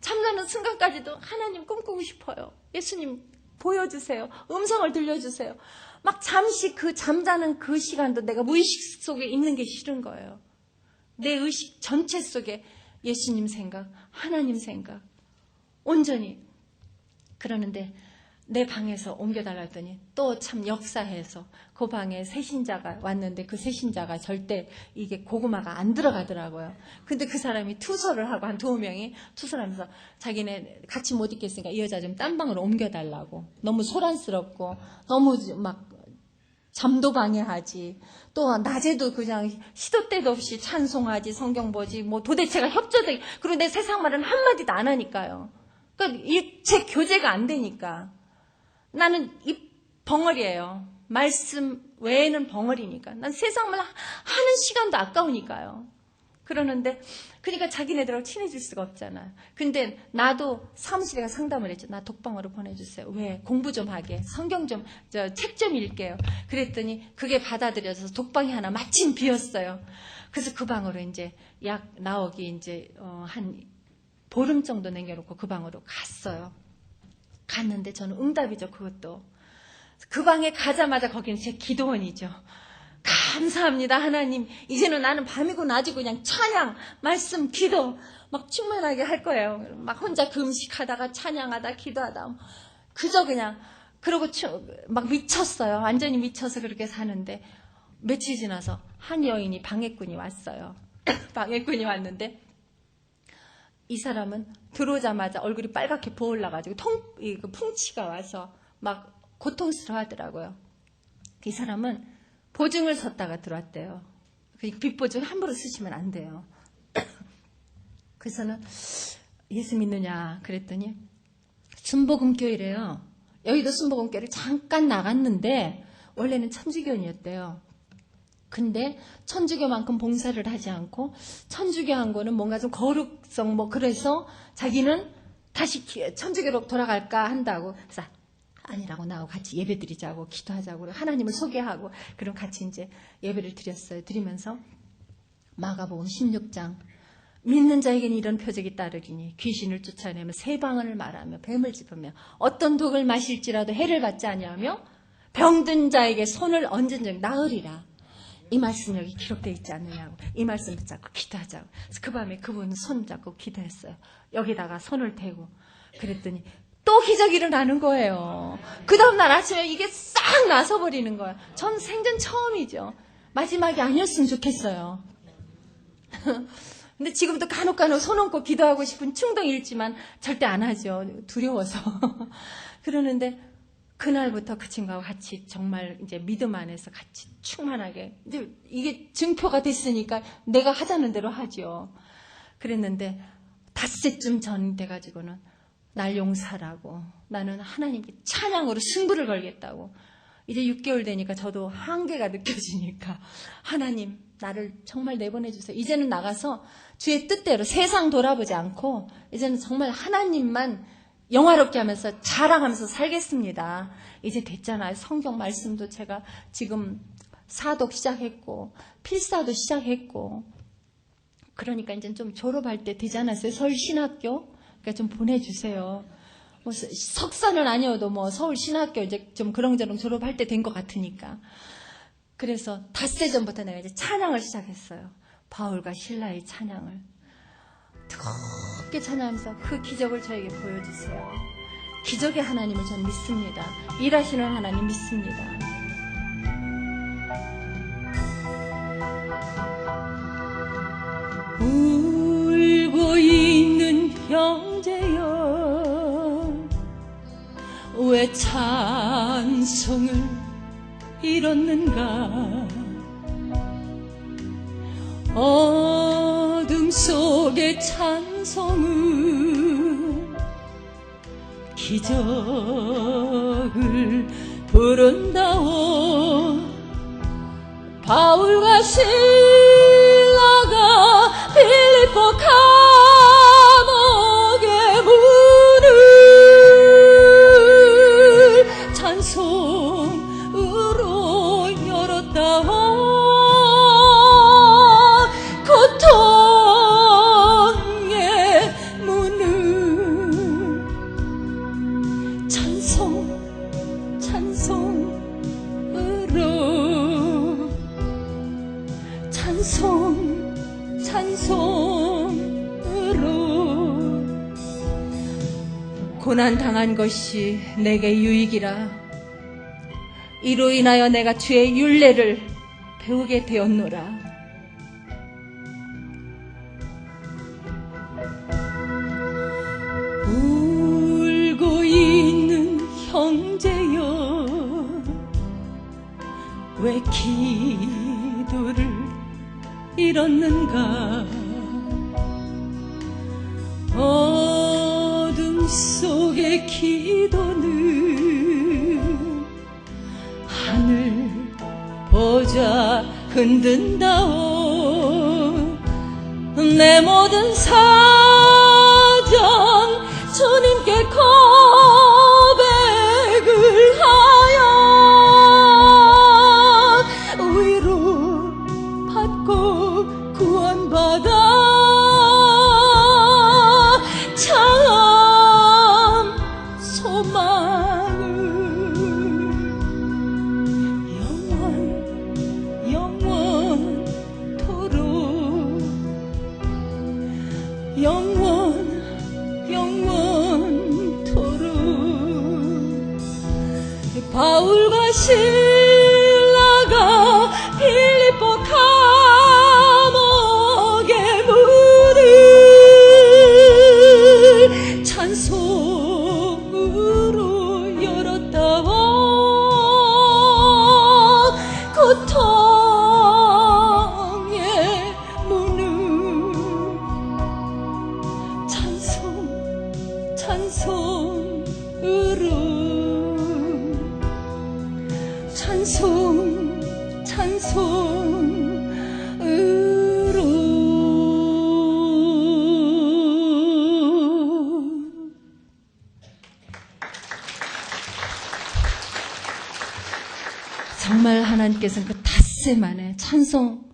잠자는 순간까지도 하나님 꿈꾸고 싶어요. 예수님 보여주세요. 음성을 들려주세요. 막 잠시 잠자는 그 시간도 내가 무의식 속에 있는 게 싫은 거예요. 내 의식 전체 속에 예수님 생각, 하나님 생각, 온전히. 그러는데 내 방에서 옮겨달라 했더니 또 참 역사해서 그 방에 새신자가 왔는데 그 새신자가 절대 이게 고구마가 안 들어가더라고요. 근데 그 사람이 투서를 하고 한 2명이 투서를 하면서 자기네 같이 못 있겠으니까 이 여자 좀 딴 방으로 옮겨달라고. 너무 소란스럽고 너무 막 잠도 방해하지. 또 낮에도 그냥 시도 때도 없이 찬송하지, 성경 보지, 도대체가 협조되기. 그리고 내 세상 말은 한마디도 안 하니까요. 그러니까 제 교제가 안 되니까. 나는 이 벙어리예요. 말씀 외에는 벙어리니까. 난 세상 말 하는 시간도 아까우니까요. 그러는데 그러니까 자기네들하고 친해질 수가 없잖아요. 근데 나도 사무실에 상담을 했죠. 나 독방으로 보내주세요. 왜? 공부 좀 하게. 성경 좀, 책 좀 읽게요. 그랬더니 그게 받아들여져서 독방이 하나 마침 비었어요. 그래서 그 방으로 이제 약 나오기 이제 한 보름 정도 남겨놓고 그 방으로 갔어요. 갔는데 저는 응답이죠. 그것도. 그 방에 가자마자 거기는 제 기도원이죠. 감사합니다 하나님. 이제는 나는 밤이고 낮이고 그냥 찬양, 말씀, 기도 막 충만하게 할 거예요. 막 혼자 금식하다가 찬양하다 기도하다 그저 그냥 그러고 막 미쳤어요. 완전히 미쳐서 그렇게 사는데 며칠 지나서 한 여인이 방해꾼이 왔어요. 방해꾼이 왔는데 이 사람은 들어오자마자 얼굴이 빨갛게 부어올라가지고 풍치가 와서 막 고통스러워하더라고요. 이 사람은 보증을 섰다가 들어왔대요. 빚보증 함부로 쓰시면 안 돼요. 그래서는 예수 믿느냐 그랬더니 순복음교회래요. 여의도 순복음교회를 잠깐 나갔는데 원래는 천주교인이었대요. 근데 천주교만큼 봉사를 하지 않고 천주교한 거는 뭔가 좀 거룩성 그래서 자기는 다시 천주교로 돌아갈까 한다고. 그래서 아니라고 나하고 같이 예배 드리자고 기도하자고 하나님을 소개하고 그럼 같이 이제 예배를 드렸어요. 드리면서 마가복음 16장 믿는 자에게는 이런 표적이 따르리니 귀신을 쫓아내며 새 방언을 말하며 뱀을 짚으며 어떤 독을 마실지라도 해를 받지 아니하며 병든 자에게 손을 얹은 적 나으리라. 이 말씀 여기 기록되어 있지 않느냐고. 이 말씀 붙잡고 기도하자고. 그래서 그 밤에 그분 손 잡고 기도했어요. 여기다가 손을 대고 그랬더니 또 기적이 일어나는 거예요. 그 다음날 아침에 이게 싹 나서버리는 거예요. 전 생전 처음이죠. 마지막이 아니었으면 좋겠어요. 근데 지금도 간혹 손 얹고 기도하고 싶은 충동이 있지만 절대 안 하죠. 두려워서. 그러는데 그날부터 그 친구하고 같이 정말 이제 믿음 안에서 같이 충만하게 이제 이게 증표가 됐으니까 내가 하자는 대로 하죠. 그랬는데 닷새쯤 전 돼가지고는 날 용서하라고, 나는 하나님께 찬양으로 승부를 걸겠다고. 이제 6개월 되니까 저도 한계가 느껴지니까 하나님 나를 정말 내보내주세요. 이제는 나가서 주의 뜻대로 세상 돌아보지 않고 이제는 정말 하나님만 영화롭게 하면서 자랑하면서 살겠습니다. 이제 됐잖아요. 성경 말씀도 제가 지금 사독 시작했고 필사도 시작했고, 그러니까 이제 좀 졸업할 때 되지 않았어요? 서울신학교? 그러니까 좀 보내주세요. 뭐 석사는 아니어도 뭐 서울신학교 이제 좀 그렁저렁 졸업할 때 된 것 같으니까. 그래서 닷새 전부터 내가 이제 찬양을 시작했어요. 바울과 실라의 찬양을 뜨겁게 찬양하면서 그 기적을 저에게 보여주세요. 기적의 하나님을 전 믿습니다. 일하시는 하나님 믿습니다. 울고 있는 형제여, 왜 찬송을 잃었는가? 어둠 속의 찬송은 기적을 부른다오. 바울과 실라가 빌립보 감옥의 문을 찬송으로 열었다오. 고통의 문을 찬송으로 찬송으로. 고난 당한 것이 내게 유익이라. 이로 인하여 내가 주의 율례를 배우게 되었노라. 울고 있는 형제여, 왜 기도를 잃었는가? 어둠 속의 기도는 하늘 보좌 흔든다오. 내 모든 사정 주님께 고백을 하여 위로 받고 구원받아 참 소망을 영원토록 영원토록. 바울과 실라가 빌립보 감옥의 문을 찬송으로 열었다오. 고통의 문을 찬송으로 정말 하나님께서는 그 닷새 만에 찬송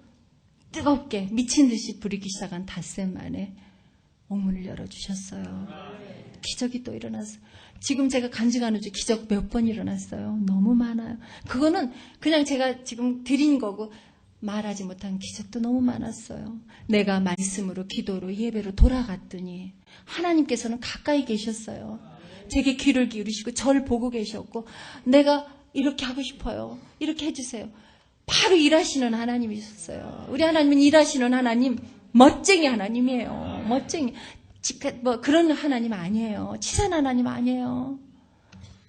뜨겁게 미친 듯이 부리기 시작한 닷새 만에 옥문을 열어주셨어요. 기적이 또 일어났어요. 지금 제가 간증하는 중 기적 몇 번 일어났어요. 너무 많아요. 그거는 그냥 제가 지금 드린 거고 말하지 못한 기적도 너무 많았어요. 내가 말씀으로 기도로 예배로 돌아갔더니 하나님께서는 가까이 계셨어요. 제게 귀를 기울이시고 저를 보고 계셨고 내가 이렇게 하고 싶어요. 이렇게 해주세요. 바로 일하시는 하나님이셨어요. 우리 하나님은 일하시는 하나님, 멋쟁이 하나님이에요. 멋쟁이. 뭐 그런 하나님 아니에요. 치사한 하나님 아니에요.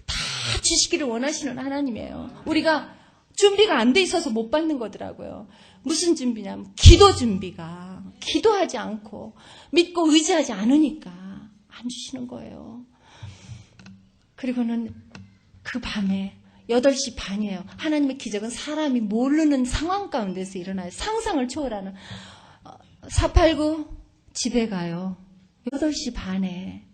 다 주시기를 원하시는 하나님이에요. 우리가 준비가 안 돼 있어서 못 받는 거더라고요. 무슨 준비냐면 기도 준비가, 기도하지 않고 믿고 의지하지 않으니까 안 주시는 거예요. 그리고는 그 밤에 8시 반이에요. 하나님의 기적은 사람이 모르는 상황 가운데서 일어나요. 상상을 초월하는. 489 집에 가요. 8시 반에.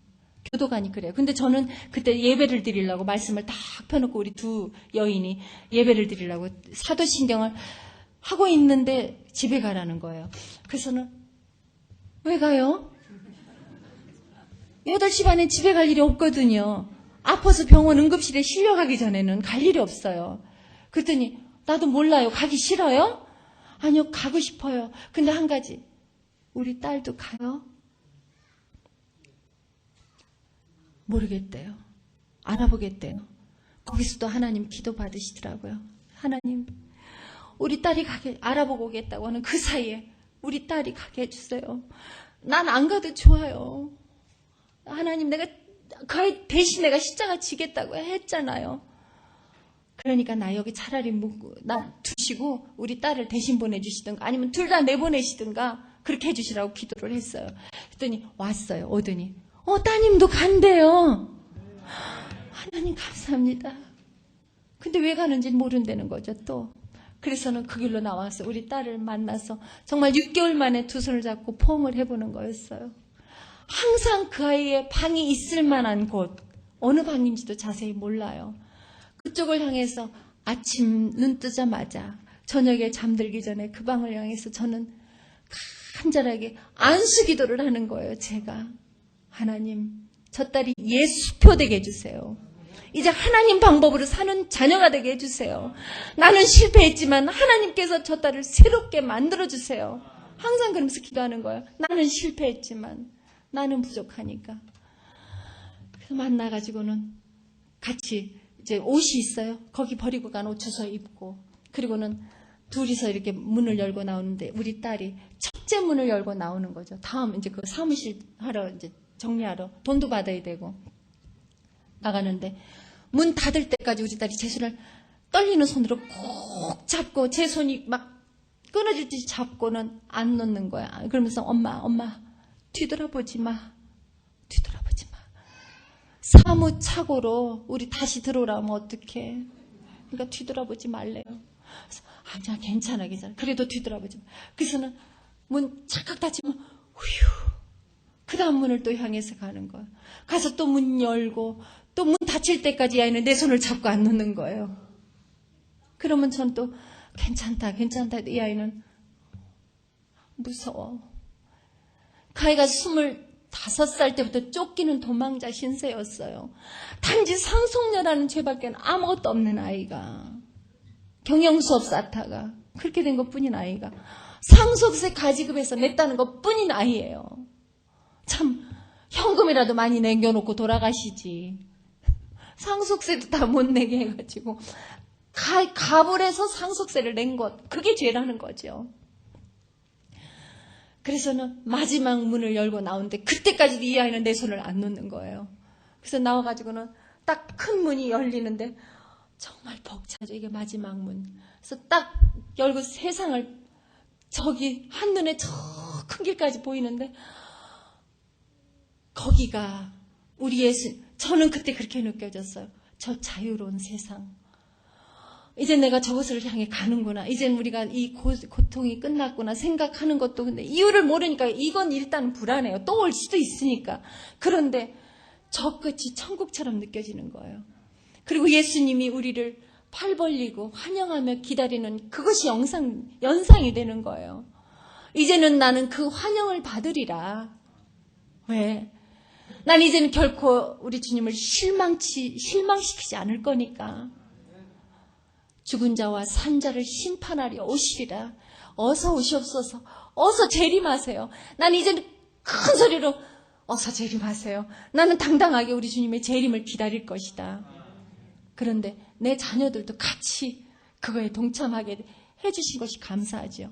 교도관이 그래요. 근데 저는 그때 예배를 드리려고 말씀을 딱 펴놓고 우리 두 여인이 예배를 드리려고 사도신경을 하고 있는데 집에 가라는 거예요. 그래서는 왜 가요? 8시 반에 집에 갈 일이 없거든요. 아파서 병원 응급실에 실려가기 전에는 갈 일이 없어요. 그랬더니 나도 몰라요. 가기 싫어요? 아니요, 가고 싶어요. 근데 한 가지, 우리 딸도 가요? 모르겠대요. 알아보겠대요. 거기서도 하나님 기도 받으시더라고요. 하나님, 우리 딸이 가게 알아보고 오겠다고 하는 그 사이에 우리 딸이 가게 해주세요. 난 안 가도 좋아요. 하나님, 내가 그 대신 내가 십자가 지겠다고 했잖아요. 그러니까 나 여기 차라리 나 두시고 우리 딸을 대신 보내주시든가 아니면 둘 다 내보내시든가 그렇게 해주시라고 기도를 했어요. 그랬더니 왔어요. 오더니 따님도 간대요. 하나님 감사합니다. 근데 왜 가는지 모른다는 거죠 또. 그래서는 그 길로 나와서 우리 딸을 만나서 정말 6개월 만에 두 손을 잡고 포옹을 해보는 거였어요. 항상 그 아이의 방이 있을 만한 곳, 어느 방인지도 자세히 몰라요. 그쪽을 향해서 아침 눈 뜨자마자 저녁에 잠들기 전에 그 방을 향해서 저는 간절하게 안수 기도를 하는 거예요. 제가 하나님, 저 딸이 예수표 되게 해주세요. 이제 하나님 방법으로 사는 자녀가 되게 해주세요. 나는 실패했지만 하나님께서 저 딸을 새롭게 만들어주세요. 항상 그러면서 기도하는 거예요. 나는 실패했지만 나는 부족하니까. 그래서 만나가지고는 같이 이제 옷이 있어요. 거기 버리고 간 옷 주워 입고. 그리고는 둘이서 이렇게 문을 열고 나오는데 우리 딸이 첫째 문을 열고 나오는 거죠. 다음 이제 그 사무실 하러 이제 정리하러 돈도 받아야 되고 나가는데 문 닫을 때까지 우리 딸이 제 손을 떨리는 손으로 꼭 잡고 제 손이 막 끊어질 듯이 잡고는 안 놓는 거야. 그러면서 엄마 뒤돌아보지 마. 뒤돌아보지 마. 사무착오로 우리 다시 들어오라면 어떡해. 그러니까 뒤돌아보지 말래요. 아니야 괜찮아. 그래도 뒤돌아보지 마. 그래서는 문 착각 닫히면 후휴. 그 다음 문을 또 향해서 가는 거야. 가서 또 문 열고 또 문 닫힐 때까지 이 아이는 내 손을 잡고 안 놓는 거예요. 그러면 전 또 괜찮다 이 아이는 무서워. 그 아이가 25살 때부터 쫓기는 도망자 신세였어요. 단지 상속녀라는 죄밖에 아무것도 없는 아이가. 경영수업 쌓다가 그렇게 된 것뿐인 아이가 상속세 가지급에서 냈다는 것뿐인 아이예요. 참 현금이라도 많이 남겨놓고 돌아가시지. 상속세도 다 못 내게 해가지고 갑을 해서 상속세를 낸 것, 그게 죄라는 거죠. 그래서는 마지막 문을 열고 나오는데 그때까지도 이 아이는 내 손을 안 놓는 거예요. 그래서 나와가지고는 딱 큰 문이 열리는데 정말 벅차죠. 이게 마지막 문. 그래서 딱 열고 세상을 저기 한눈에 저 큰 길까지 보이는데 거기가 우리 예수, 저는 그때 그렇게 느껴졌어요. 저 자유로운 세상. 이제 내가 저것을 향해 가는구나. 이젠 우리가 이 고통이 끝났구나 생각하는 것도 근데 이유를 모르니까 이건 일단 불안해요. 또 올 수도 있으니까. 그런데 저 끝이 천국처럼 느껴지는 거예요. 그리고 예수님이 우리를 팔 벌리고 환영하며 기다리는 그것이 연상이 되는 거예요. 이제는 나는 그 환영을 받으리라. 왜? 난 이제는 결코 우리 주님을 실망시키지 않을 거니까. 죽은 자와 산 자를 심판하려 오시리라. 어서 오시옵소서. 어서 재림하세요. 난 이제는 큰 소리로 어서 재림하세요. 나는 당당하게 우리 주님의 재림을 기다릴 것이다. 그런데 내 자녀들도 같이 그거에 동참하게 해주신 것이 감사하죠.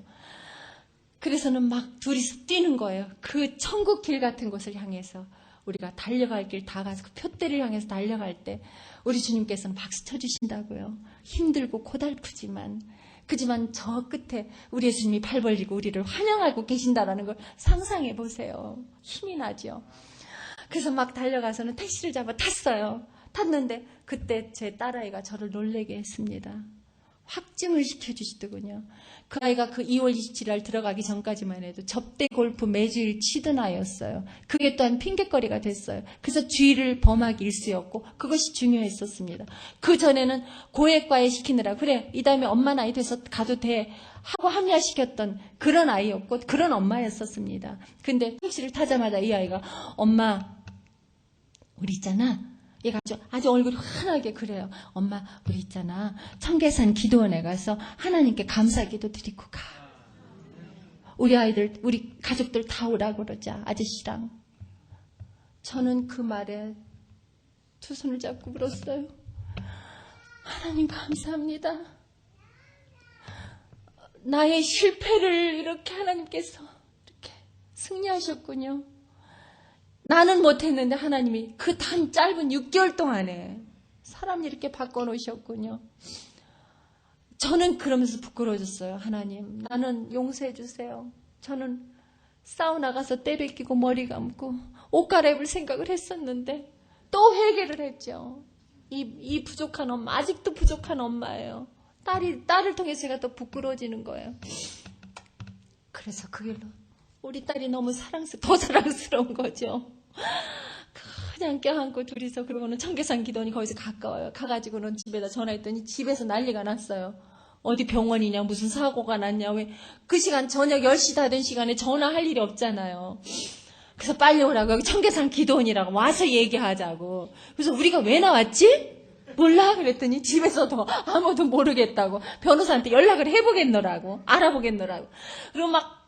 그래서는 막 둘이서 뛰는 거예요. 그 천국 길 같은 곳을 향해서 우리가 달려갈 길 다 가서 그 표대를 향해서 달려갈 때 우리 주님께서는 박수 쳐주신다고요. 힘들고 고달프지만 그지만 저 끝에 우리 예수님이 팔 벌리고 우리를 환영하고 계신다라는 걸 상상해 보세요. 힘이 나죠. 그래서 막 달려가서는 택시를 잡아 탔어요. 탔는데 그때 제 딸아이가 저를 놀래게 했습니다. 확증을 시켜주시더군요. 그 아이가 그 2월 27일 들어가기 전까지만 해도 접대 골프 매주일 치던 아이였어요. 그게 또한 핑곗거리가 됐어요. 그래서 주의를 범하기 일쑤였고 그것이 중요했었습니다. 그 전에는 고액과외 시키느라 그래 이 다음에 엄마 나이 돼서 가도 돼 하고 합리화시켰던 그런 아이였고 그런 엄마였었습니다. 근데 택시를 타자마자 이 아이가 엄마 우리 있잖아. 얘가 아주 얼굴이 환하게 그래요. 엄마 우리 있잖아. 청계산 기도원에 가서 하나님께 감사기도 드리고 가. 우리 아이들 우리 가족들 다 오라고 그러자. 아저씨랑. 저는 그 말에 두 손을 잡고 울었어요. 하나님 감사합니다. 나의 실패를 이렇게 하나님께서 이렇게 승리하셨군요. 나는 못했는데 하나님이 그 단 짧은 6개월 동안에 사람 이렇게 바꿔놓으셨군요. 저는 그러면서 부끄러워졌어요. 하나님 나는 용서해 주세요. 저는 사우나 가서 때 벗기고 머리 감고 옷 갈아입을 생각을 했었는데 또 회개를 했죠. 이 부족한 엄마 아직도 부족한 엄마예요. 딸을 통해서 제가 더 부끄러워지는 거예요. 그래서 그 길로 우리 딸이 너무 더 사랑스러운 거죠. 그냥 껴안고 둘이서 그러고는 청계산 기도원이 거기서 가까워요. 가가지고는 집에다 전화했더니 집에서 난리가 났어요. 어디 병원이냐 무슨 사고가 났냐 왜 그 시간 저녁 10시 다 된 시간에 전화할 일이 없잖아요. 그래서 빨리 오라고 여기 청계산 기도원이라고 와서 얘기하자고. 그래서 우리가 왜 나왔지? 몰라 그랬더니 집에서도 아무도 모르겠다고 변호사한테 연락을 해보겠노라고 알아보겠노라고. 그리고 막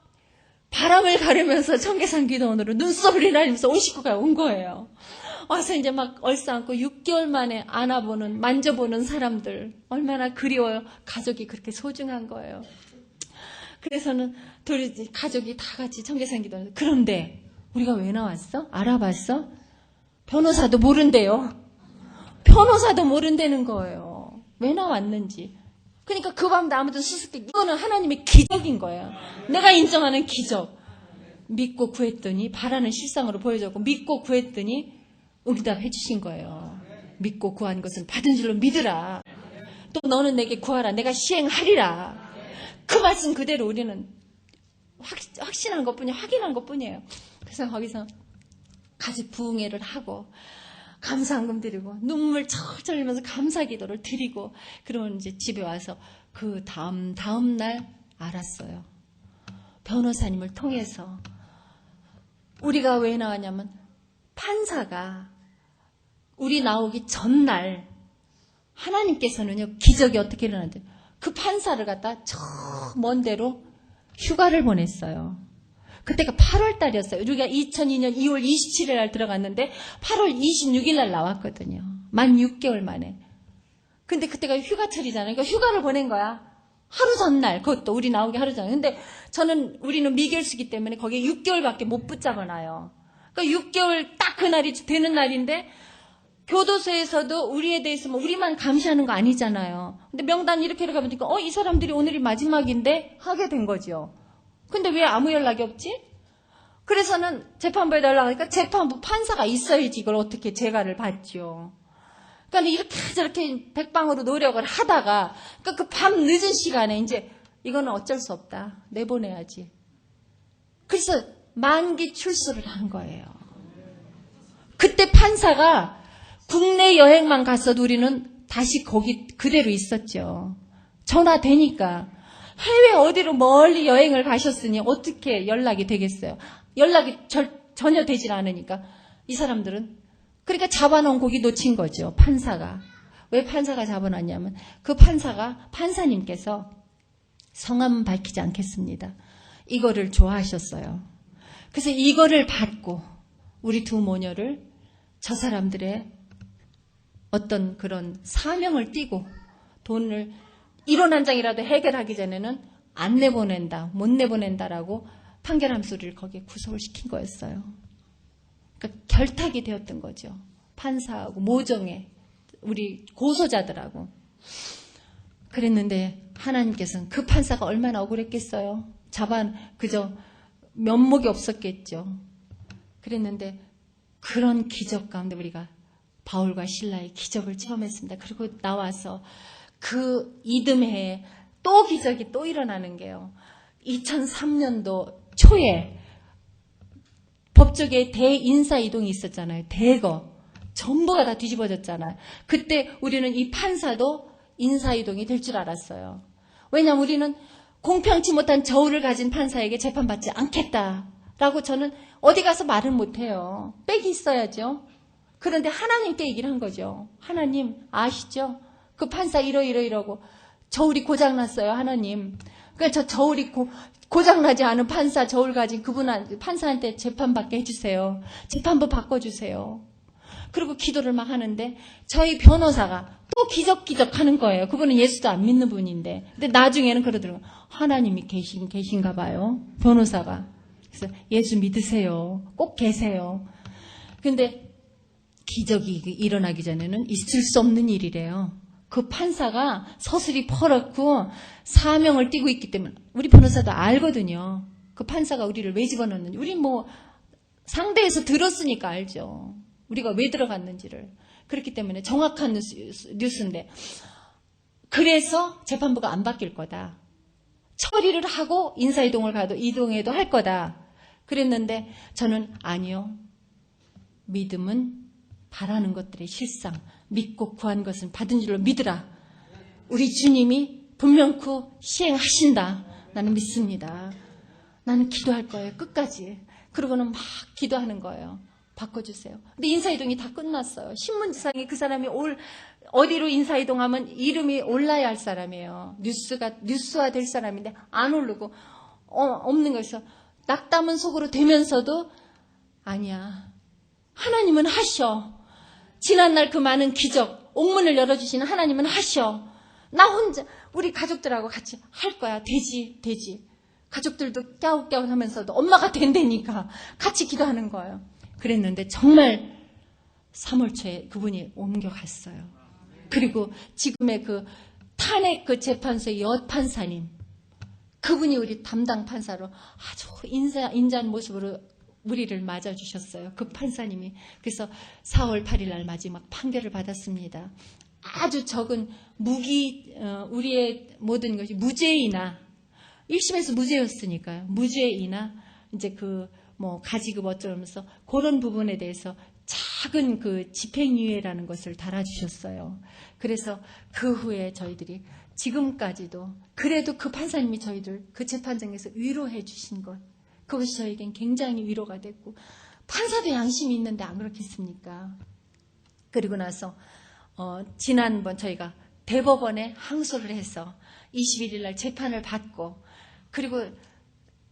바람을 가르면서 청계산 기도원으로 눈썹을 날리면서 온 식구가 온 거예요. 와서 이제 막 얼싸안고 6개월 만에 안아보는 만져보는 사람들 얼마나 그리워요. 가족이 그렇게 소중한 거예요. 그래서는 둘이 가족이 다 같이 청계산 기도원. 그런데 우리가 왜 나왔어? 알아봤어? 변호사도 모른대요. 변호사도 모른다는 거예요. 왜 나왔는지. 그러니까 그 밤도 아무도 수습기 이거는 하나님의 기적인 거예요. 내가 인정하는 기적. 믿고 구했더니 바라는 실상으로 보여줬고 믿고 구했더니 응답해 주신 거예요. 믿고 구한 것은 받은 줄로 믿으라. 또 너는 내게 구하라. 내가 시행하리라. 그 말씀 그대로 우리는 확신한 것뿐이에요. 확인한 것뿐이에요. 그래서 거기서 같이 부흥회를 하고 감사한금 드리고 눈물 철철 흘리면서 감사 기도를 드리고 그러면 이제 집에 와서 그 다음 날 알았어요. 변호사님을 통해서 우리가 왜 나왔냐면 판사가 우리 나오기 전날 하나님께서는요 기적이 어떻게 일어났는지 그 판사를 갖다 저 먼 데로 휴가를 보냈어요. 그때가 8월 달이었어요. 우리가 2002년 2월 27일 날 들어갔는데 8월 26일 날 나왔거든요. 만 6개월 만에. 근데 그때가 휴가철이잖아요. 그러니까 휴가를 보낸 거야. 하루 전날. 그것도 우리 나오기 하루 전. 근데 우리는 미결수기 때문에 거기에 6개월밖에 못 붙잡아 놔요. 그러니까 6개월 딱 그날이 되는 날인데 교도소에서도 우리에 대해서 뭐 우리만 감시하는 거 아니잖아요. 근데 명단 이렇게 가보니까 이 사람들이 오늘이 마지막인데 하게 된 거죠. 근데 왜 아무 연락이 없지? 그래서는 재판부에 연락하니까 재판부 판사가 있어야지 이걸 어떻게 재가를 받죠. 그러니까 이렇게 저렇게 백방으로 노력을 하다가 그러니까 그 밤 늦은 시간에 이제 이거는 어쩔 수 없다. 내보내야지. 그래서 만기 출소를 한 거예요. 그때 판사가 국내 여행만 갔어도 우리는 다시 거기 그대로 있었죠. 전화되니까. 해외 어디로 멀리 여행을 가셨으니 어떻게 연락이 되겠어요? 연락이 전혀 되질 않으니까 이 사람들은 그러니까 잡아놓은 고기 놓친 거죠. 판사가. 왜 판사가 잡아놨냐면 그 판사님께서 성함은 밝히지 않겠습니다. 이거를 좋아하셨어요. 그래서 이거를 받고 우리 두 모녀를 저 사람들의 어떤 그런 사명을 띠고 돈을 1원 한 장이라도 해결하기 전에는 안 내보낸다, 못 내보낸다라고 판결함 소리를 거기에 구속을 시킨 거였어요. 그러니까 결탁이 되었던 거죠. 판사하고 모정에 우리 고소자들하고. 그랬는데 하나님께서는 그 판사가 얼마나 억울했겠어요. 그저 면목이 없었겠죠. 그랬는데 그런 기적 가운데 우리가 바울과 실라의 기적을 체험했습니다. 그리고 나와서 그 이듬해에 또 기적이 또 일어나는 게요. 2003년도 초에 법조계에 대인사이동이 있었잖아요. 대거. 전부가 다 뒤집어졌잖아요. 그때 우리는 이 판사도 인사이동이 될 줄 알았어요. 왜냐하면 우리는 공평치 못한 저울을 가진 판사에게 재판받지 않겠다라고 저는 어디 가서 말을 못해요. 빽이 있어야죠. 그런데 하나님께 얘기를 한 거죠. 하나님 아시죠? 그 판사 이러고 저울이 고장났어요. 하나님. 그러니까 저 저울이 고장나지 않은 판사 저울 가진 판사한테 재판받게 해주세요. 재판부 바꿔주세요. 그리고 기도를 막 하는데 저희 변호사가 또 기적 하는 거예요. 그분은 예수도 안 믿는 분인데. 근데 나중에는 그러더라고요. 하나님이 계신가 봐요. 변호사가. 그래서 예수 믿으세요. 꼭 계세요. 근데 기적이 일어나기 전에는 있을 수 없는 일이래요. 그 판사가 서슬이 퍼렇고 사명을 띠고 있기 때문에 우리 변호사도 알거든요. 그 판사가 우리를 왜 집어넣는지. 우리 상대에서 들었으니까 알죠. 우리가 왜 들어갔는지를. 그렇기 때문에 정확한 뉴스인데 그래서 재판부가 안 바뀔 거다. 처리를 하고 인사이동을 이동해도 할 거다. 그랬는데 저는 아니요. 믿음은 바라는 것들의 실상, 믿고 구한 것은 받은 줄로 믿으라. 우리 주님이 분명코 시행하신다. 나는 믿습니다. 나는 기도할 거예요. 끝까지. 그러고는 막 기도하는 거예요. 바꿔주세요. 근데 인사이동이 다 끝났어요. 신문지상에 그 사람이 어디로 인사이동하면 이름이 올라야 할 사람이에요. 뉴스화 될 사람인데 안 오르고 없는 거에서 낙담은 속으로 되면서도 아니야. 하나님은 하셔. 지난날 그 많은 기적, 옥문을 열어주시는 하나님은 하셔. 나 혼자 우리 가족들하고 같이 할 거야. 되지. 가족들도 깨우깨우 하면서도 엄마가 된다니까 같이 기도하는 거예요. 그랬는데 정말 3월 초에 그분이 옮겨갔어요. 그리고 지금의 그 탄핵 그 재판소의 여판사님, 그분이 우리 담당 판사로 아주 인자한 모습으로 우리를 맞아주셨어요. 그 판사님이. 그래서 4월 8일 날 마지막 판결을 받았습니다. 아주 적은 우리의 모든 것이 무죄이나 1심에서 무죄였으니까요. 무죄이나 이제 가지급 어쩌면서 그런 부분에 대해서 작은 그 집행유예라는 것을 달아주셨어요. 그래서 그 후에 저희들이 지금까지도 그래도 그 판사님이 저희들 그 재판장에서 위로해 주신 것, 그것이 저에겐 굉장히 위로가 됐고, 판사도 양심이 있는데 안 그렇겠습니까? 그리고 나서 지난번 저희가 대법원에 항소를 해서 21일 날 재판을 받고, 그리고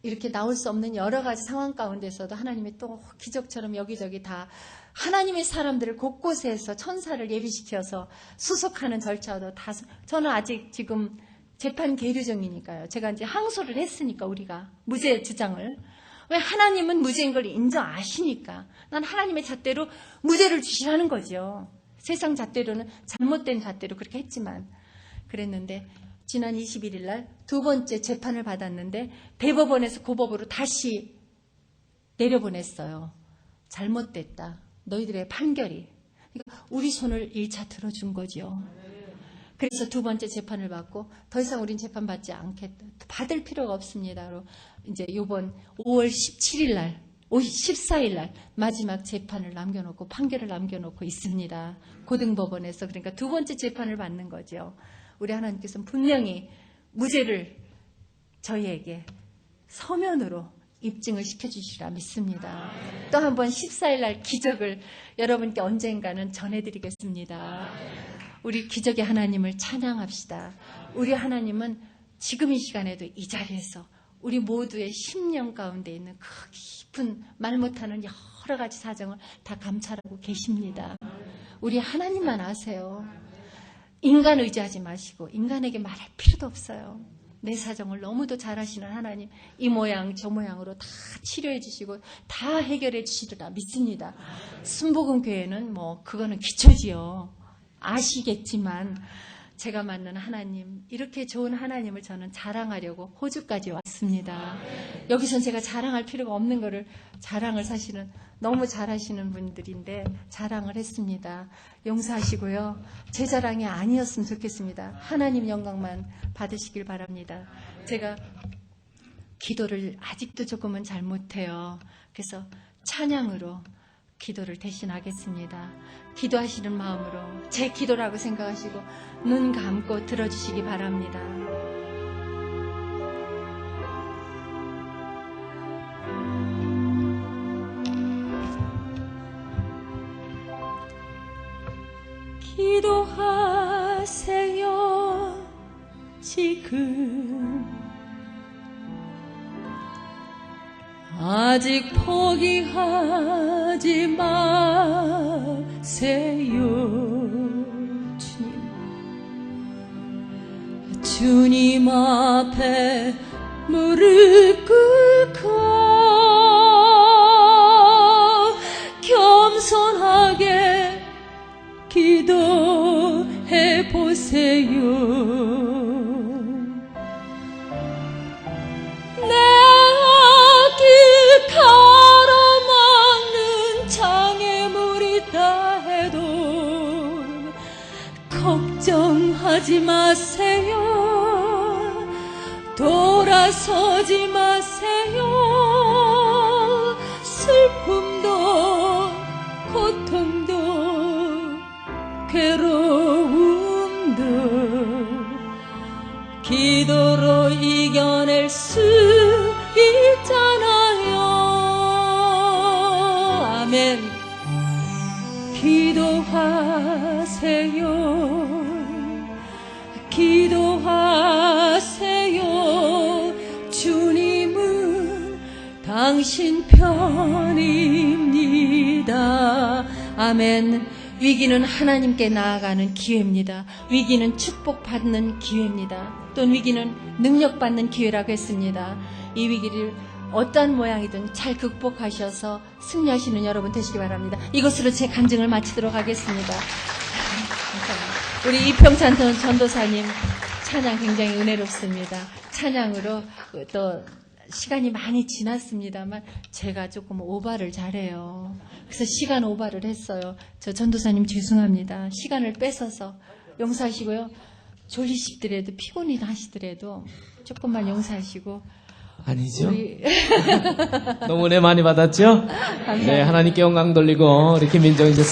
이렇게 나올 수 없는 여러 가지 상황 가운데서도 하나님이 또 기적처럼 여기저기 다 하나님의 사람들을 곳곳에서 천사를 예비시켜서 수속하는 절차도 다, 저는 아직 지금 재판 계류 중이니까요. 제가 이제 항소를 했으니까 우리가 무죄 주장을. 왜 하나님은 무죄인 걸 인정하시니까. 난 하나님의 잣대로 무죄를 주시라는 거죠. 세상 잣대로는 잘못된 잣대로 그렇게 했지만. 그랬는데 지난 21일 날 두 번째 재판을 받았는데 대법원에서 고법으로 다시 내려보냈어요. 잘못됐다. 너희들의 판결이. 그러니까 우리 손을 1차 들어준 거죠. 그래서 두 번째 재판을 받고 더 이상 우린 재판 받지 않겠다. 받을 필요가 없습니다. 이제 이번 5월 17일 날, 14일 날 마지막 재판을 남겨놓고 판결을 남겨놓고 있습니다. 고등법원에서. 그러니까 두 번째 재판을 받는 거죠. 우리 하나님께서는 분명히 무죄를 저희에게 서면으로 입증을 시켜주시라 믿습니다. 또 한 번 14일 날 기적을 여러분께 언젠가는 전해드리겠습니다. 우리 기적의 하나님을 찬양합시다. 우리 하나님은 지금 이 시간에도 이 자리에서 우리 모두의 심령 가운데 있는 그 깊은 말 못하는 여러 가지 사정을 다 감찰하고 계십니다. 우리 하나님만 아세요. 인간 의지하지 마시고 인간에게 말할 필요도 없어요. 내 사정을 너무도 잘 아시는 하나님, 이 모양 저 모양으로 다 치료해 주시고 다 해결해 주시리라 믿습니다. 순복음교회는 뭐 그거는 기초지요. 아시겠지만 제가 만난 하나님, 이렇게 좋은 하나님을 저는 자랑하려고 호주까지 왔습니다. 여기선 제가 자랑할 필요가 없는 거를 자랑을 사실은 너무 잘하시는 분들인데 자랑을 했습니다. 용서하시고요. 제 자랑이 아니었으면 좋겠습니다. 하나님 영광만 받으시길 바랍니다. 제가 기도를 아직도 조금은 잘 못해요. 그래서 찬양으로 기도를 대신하겠습니다. 기도하시는 마음으로 제 기도라고 생각하시고 눈 감고 들어주시기 바랍니다. 기도하세요. 지금 아직 포기하지 마세요. 주님 앞에 무릎 꿇고 겸손하게 기도해 보세요. 걱정하지 마세요. 돌아서지 마세요. 슬픔도 고통도 괴로움도 기도로 이겨낼 수 있잖아요. 아멘. 기도하세요. 기도하세요. 주님은 당신 편입니다. 아멘. 위기는 하나님께 나아가는 기회입니다. 위기는 축복받는 기회입니다. 또는 위기는 능력받는 기회라고 했습니다. 이 위기를 어떤 모양이든 잘 극복하셔서 승리하시는 여러분 되시기 바랍니다. 이것으로 제 간증을 마치도록 하겠습니다. 우리 이평찬 전도사님 찬양 굉장히 은혜롭습니다. 찬양으로 또 시간이 많이 지났습니다만 제가 조금 오바를 잘해요. 그래서 시간 오바를 했어요. 저 전도사님 죄송합니다. 시간을 뺏어서 용서하시고요. 졸리시더라도 피곤이 하시더라도 조금만 용서하시고. 아니죠. 너무 은혜 많이 받았죠? 네, 하나님께 영광 돌리고 우리 김민정 이제